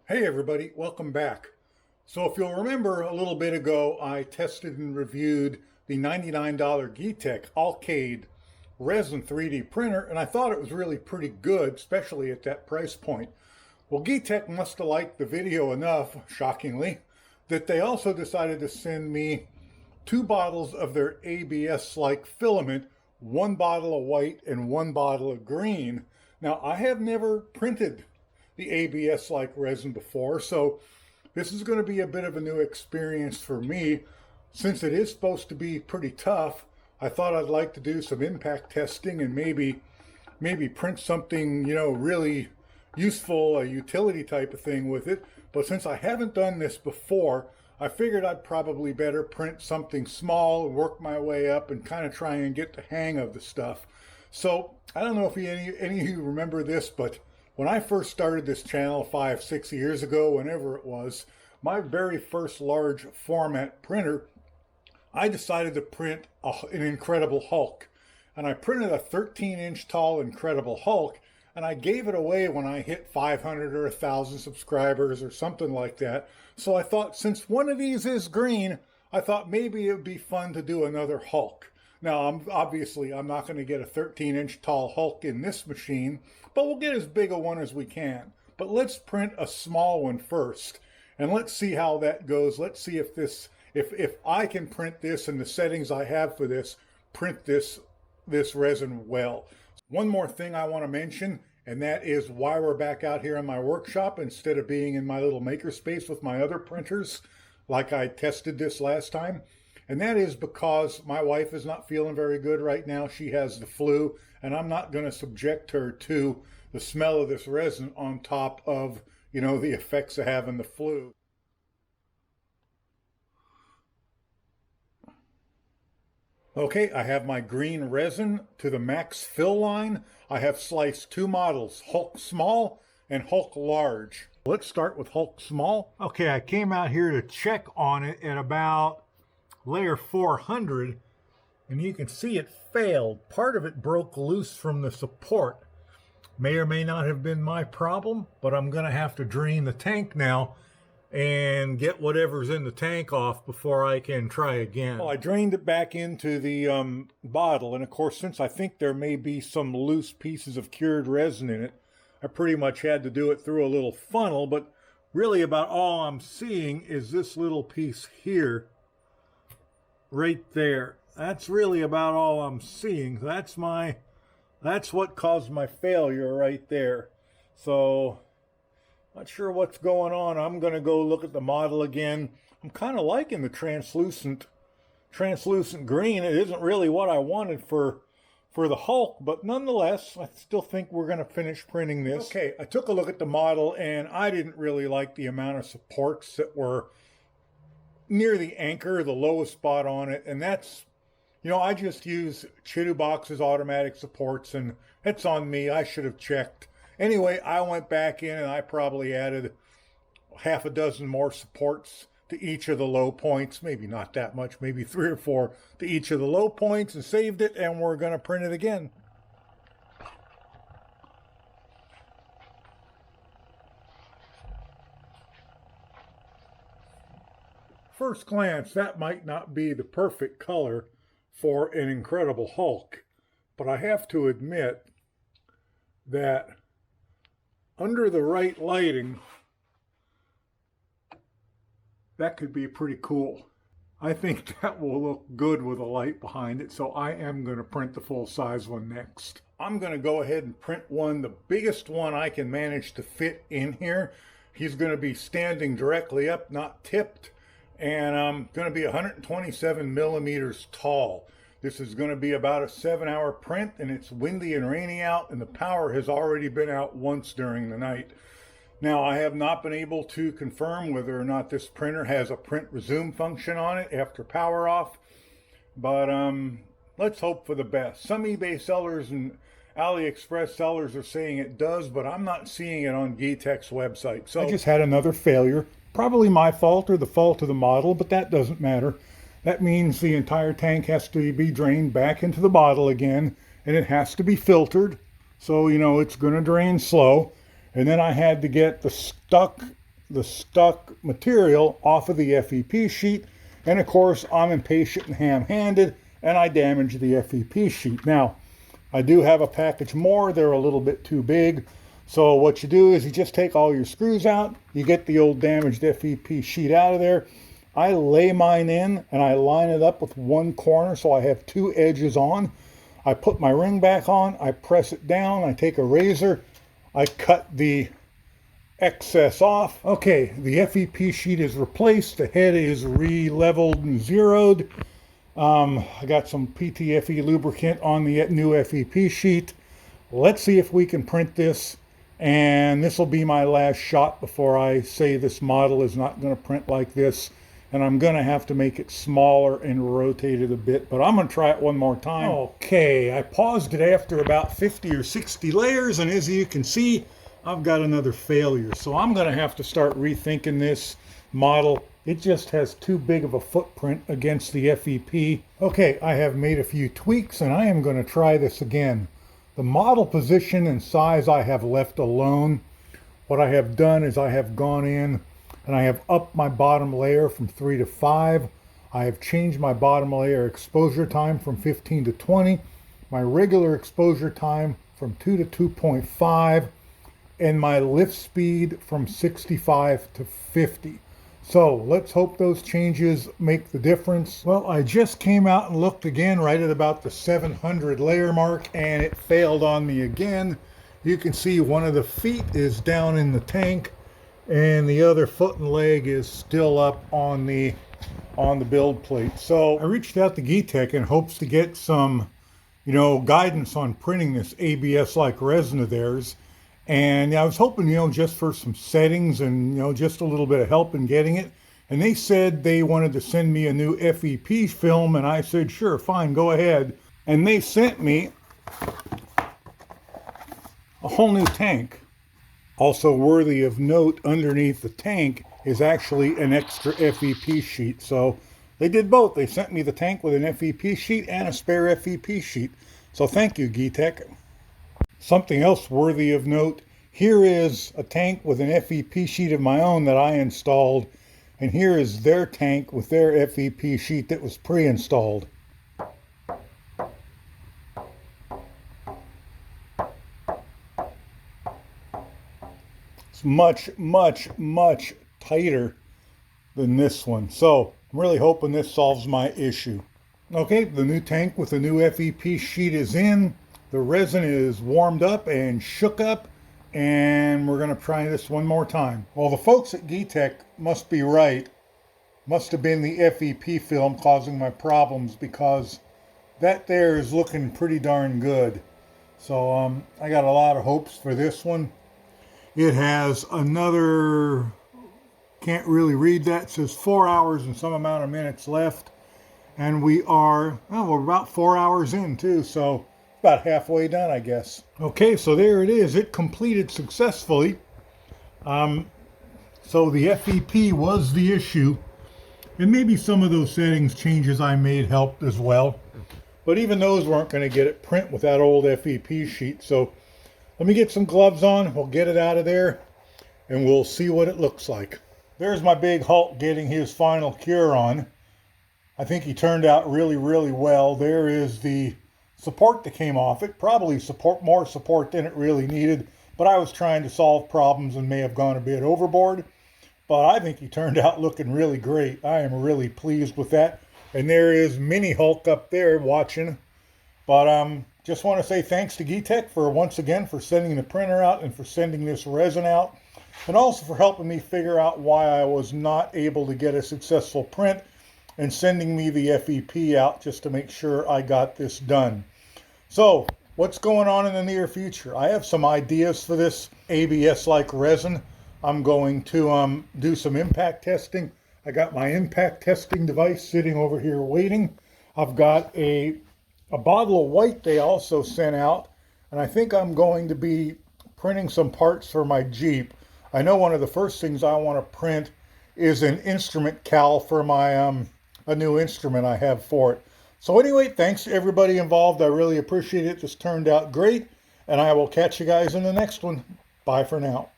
Hey everybody, welcome back. So if you'll remember a little bit ago, I tested and reviewed the $99 Geeetech Alkaid Resin 3D printer, and I thought it was really pretty good, especially at that price point. Well, Geeetech must have liked the video enough, shockingly, that they also decided to send me 2 bottles of their ABS-like filament, 1 bottle of white and 1 bottle of green. Now, I have never printed the ABS-like resin before, so this is going to be a bit of a new experience for me. Since it is supposed to be pretty tough, I thought I'd like to do some impact testing and maybe print something, really useful, a utility type of thing with it. But since I haven't done this before, I figured I'd probably better print something small and work my way up and kind of try and get the hang of the stuff. So I don't know if any of you remember this, but when I first started this channel 5-6 years ago, whenever it was, my very first large format printer, I decided to print an Incredible Hulk. And I printed a 13-inch tall Incredible Hulk, and I gave it away when I hit 500 or 1,000 subscribers or something like that. So I thought, since one of these is green, I thought maybe it would be fun to do another Hulk. Now, I'm not going to get a 13-inch tall Hulk in this machine, but we'll get as big a one as we can. But let's print a small one first, and let's see how that goes. Let's see if I can print this in the settings I have for this, print this resin well. One more thing I want to mention, and that is why we're back out here in my workshop instead of being in my little makerspace with my other printers, like I tested this last time. And that is because my wife is not feeling very good right now. She has the flu, and I'm not going to subject her to the smell of this resin on top of, the effects of having the flu. Okay, I have my green resin to the max fill line. I have sliced 2 models, Hulk Small and Hulk Large. Let's start with Hulk Small. Okay, I came out here to check on it at about layer 400, and you can see it failed. Part of it broke loose from the support. May or may not have been my problem, but I'm going to have to drain the tank now and get whatever's in the tank off before I can try again. Well, I drained it back into the bottle, and of course, since I think there may be some loose pieces of cured resin in it, I pretty much had to do it through a little funnel, but really about all I'm seeing is this little piece here, right there. That's really about all I'm seeing. That's what caused my failure right there. So not sure what's going on. I'm going to go look at the model again. I'm kind of liking the translucent green. It isn't really what I wanted for the Hulk, but nonetheless, I still think we're going to finish printing this. Okay, I took a look at the model, and I didn't really like the amount of supports that were near the anchor, the lowest spot on it. And that's, I just use Chitubox's automatic supports, and it's on me. I should have checked. Anyway, I went back in and I probably added half a dozen more supports to each of the low points, maybe not that much, maybe 3 or 4 to each of the low points, and saved it, and we're going to print it again. First glance, that might not be the perfect color for an Incredible Hulk, but I have to admit that under the right lighting, that could be pretty cool. I think that will look good with a light behind it, so I am going to print the full-size one next. I'm going to go ahead and print the biggest one I can manage to fit in here. He's going to be standing directly up, not tipped, and I'm going to be 127 millimeters tall. This is going to be about a 7-hour print, and it's windy and rainy out, and the power has already been out once during the night. Now, I have not been able to confirm whether or not this printer has a print resume function on it after power off, but let's hope for the best. Some eBay sellers and AliExpress sellers are saying it does, but I'm not seeing it on Geeetech's website. So I just had another failure. Probably my fault or the fault of the model, but that doesn't matter. That means the entire tank has to be drained back into the bottle again, and it has to be filtered. So, it's going to drain slow. And then I had to get the stuck the stuck material off of the FEP sheet. And of course, I'm impatient and ham-handed, and I damaged the FEP sheet. Now, I do have a package more. They're a little bit too big. So what you do is you just take all your screws out, you get the old damaged FEP sheet out of there. I lay mine in and I line it up with one corner so I have two edges on. I put my ring back on, I press it down, I take a razor, I cut the excess off. Okay, the FEP sheet is replaced, the head is re-leveled and zeroed. I got some PTFE lubricant on the new FEP sheet. Let's see if we can print this. And this will be my last shot before I say this model is not going to print like this. And I'm going to have to make it smaller and rotate it a bit. But I'm going to try it one more time. Okay, I paused it after about 50 or 60 layers. And as you can see, I've got another failure. So I'm going to have to start rethinking this model. It just has too big of a footprint against the FEP. Okay, I have made a few tweaks and I am going to try this again. The model position and size I have left alone. What I have done is I have gone in and I have upped my bottom layer from 3 to 5. I have changed my bottom layer exposure time from 15 to 20. My regular exposure time from 2 to 2.5. And my lift speed from 65 to 50. So let's hope those changes make the difference. Well, I just came out and looked again right at about the 700 layer mark and it failed on me again. You can see one of the feet is down in the tank and the other foot and leg is still up on the build plate. So I reached out to Geeetech in hopes to get some, guidance on printing this ABS-like resin of theirs. And I was hoping, just for some settings and, just a little bit of help in getting it. And they said they wanted to send me a new FEP film. And I said, sure, fine, go ahead. And they sent me a whole new tank. Also worthy of note, underneath the tank is actually an extra FEP sheet. So they did both. They sent me the tank with an FEP sheet and a spare FEP sheet. So thank you, Geeetech. Something else worthy of note, here is a tank with an FEP sheet of my own that I installed, and here is their tank with their FEP sheet that was pre-installed. It's much, much, much tighter than this one, so I'm really hoping this solves my issue. Okay, the new tank with the new FEP sheet is in. The resin is warmed up and shook up, and we're going to try this one more time. Well, the folks at Geeetech must be right. Must have been the FEP film causing my problems, because that there is looking pretty darn good. So I got a lot of hopes for this one. It has another, can't really read that, it says 4 hours and some amount of minutes left. And we're about 4 hours in too, so about halfway done, I guess. Okay, so there it is. It completed successfully. So the FEP was the issue. And maybe some of those settings changes I made helped as well. But even those weren't going to get it print with that old FEP sheet. So let me get some gloves on. We'll get it out of there and we'll see what it looks like. There's my big Hulk getting his final cure on. I think he turned out really, really well. There is the support that came off it. Probably more support than it really needed, but I was trying to solve problems and may have gone a bit overboard. But I think he turned out looking really great. I am really pleased with that. And there is Mini Hulk up there watching. But just want to say thanks to Geeetech for once again for sending the printer out and for sending this resin out. And also for helping me figure out why I was not able to get a successful print and sending me the FEP out just to make sure I got this done. So, what's going on in the near future? I have some ideas for this ABS-like resin. I'm going to do some impact testing. I got my impact testing device sitting over here waiting. I've got a bottle of white they also sent out, and I think I'm going to be printing some parts for my Jeep. I know one of the first things I want to print is an instrument cowl for my a new instrument I have for it. So anyway, thanks to everybody involved. I really appreciate it. This turned out great, and I will catch you guys in the next one. Bye for now.